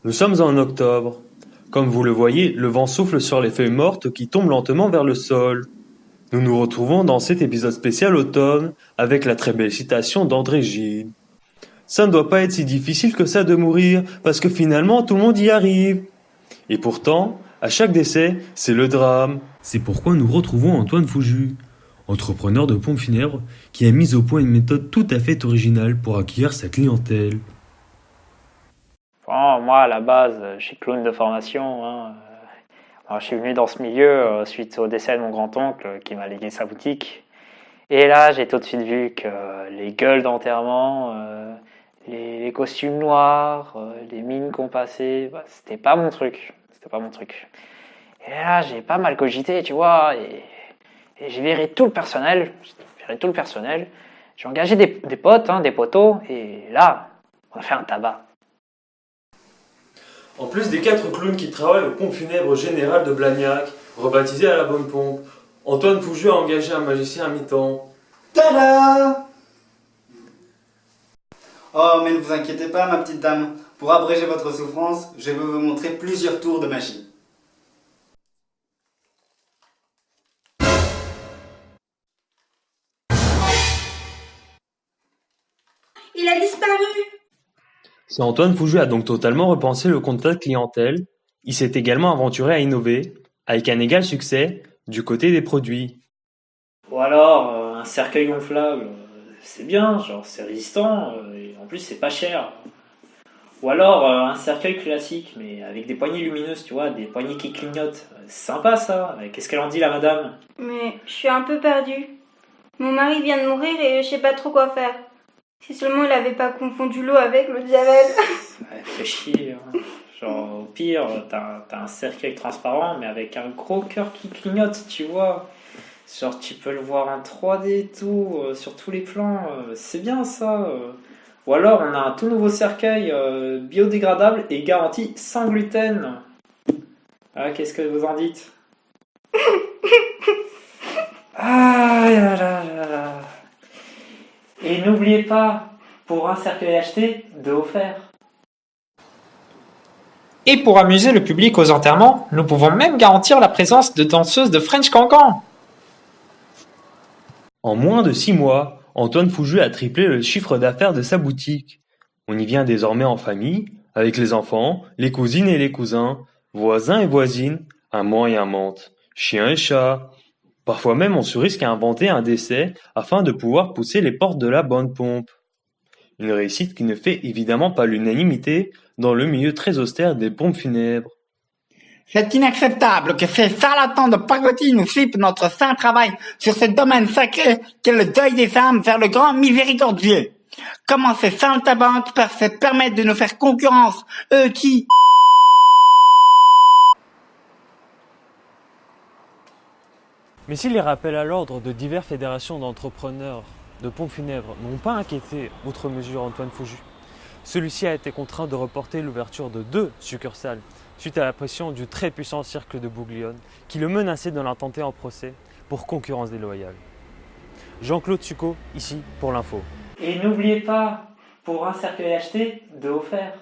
Nous sommes en octobre. Comme vous le voyez, le vent souffle sur les feuilles mortes qui tombent lentement vers le sol. Nous nous retrouvons dans cet épisode spécial automne avec la très belle citation d'André Gide. Ça ne doit pas être si difficile que ça de mourir, parce que finalement tout le monde y arrive. Et pourtant, à chaque décès, c'est le drame. C'est pourquoi nous retrouvons Antoine Fouju, entrepreneur de pompes funèbres qui a mis au point une méthode tout à fait originale pour acquérir sa clientèle. Bon, moi, à la base, je suis clown de formation. Alors, je suis venu dans ce milieu suite au décès de mon grand-oncle qui m'a légué sa boutique. Et là, j'ai tout de suite vu que les gueules d'enterrement, les costumes noirs, les mines qu'on passait, c'était pas mon truc. C'était pas mon truc. Et là, j'ai pas mal cogité, tu vois, et j'ai viré tout le personnel. J'ai engagé des potes, des poteaux, et là, on a fait un tabac. En plus des 4 clowns qui travaillent au pompes funèbres général de Blagnac, rebaptisé à la bonne pompe, Antoine Fouju a engagé un magicien à mi-temps. Tada! Oh, mais ne vous inquiétez pas, ma petite dame. Pour abréger votre souffrance, je vais vous montrer plusieurs tours de magie. Il a disparu. Si Antoine Fouju a donc totalement repensé le contact clientèle, il s'est également aventuré à innover, avec un égal succès, du côté des produits. Ou alors, un cercueil gonflable, c'est bien, genre c'est résistant, et en plus c'est pas cher. Ou alors, un cercueil classique, mais avec des poignées lumineuses, tu vois, des poignées qui clignotent. C'est sympa ça, mais qu'est-ce qu'elle en dit la madame? Mais je suis un peu perdue. Mon mari vient de mourir et je sais pas trop quoi faire. Si seulement il avait pas confondu l'eau avec le diabète. Ouais, fait chier, hein. Genre, au pire, t'as un cercueil transparent, mais avec un gros cœur qui clignote, tu vois. Genre, tu peux le voir en 3D et tout, sur tous les plans. C'est bien ça. Ou alors, on a un tout nouveau cercueil biodégradable et garanti sans gluten. Ah, qu'est-ce que vous en dites? Ah là là là là. Et n'oubliez pas, pour un cercueil acheté, 2 offerts. Et pour amuser le public aux enterrements, nous pouvons même garantir la présence de danseuses de French Cancan. En moins de 6 mois, Antoine Fouju a triplé le chiffre d'affaires de sa boutique. On y vient désormais en famille, avec les enfants, les cousines et les cousins, voisins et voisines, amants et amantes, chiens et chats. Parfois même on se risque à inventer un décès afin de pouvoir pousser les portes de la bonne pompe. Une réussite qui ne fait évidemment pas l'unanimité dans le milieu très austère des pompes funèbres. C'est inacceptable que ces charlatans de pacotille nous flippent notre saint travail sur ce domaine sacré qu'est le deuil des âmes vers le grand miséricordieux. Comment ces saltimbanques peuvent se permettre de nous faire concurrence, eux qui... Mais si les rappels à l'ordre de diverses fédérations d'entrepreneurs de pompes funèbres n'ont pas inquiété outre mesure Antoine Fouju, celui-ci a été contraint de reporter l'ouverture de 2 succursales suite à la pression du très puissant cercle de Bouglione qui le menaçait de l'intenter en procès pour concurrence déloyale. Jean-Claude Succo, ici pour l'info. Et n'oubliez pas, pour un cercueil acheté, 2 offerts.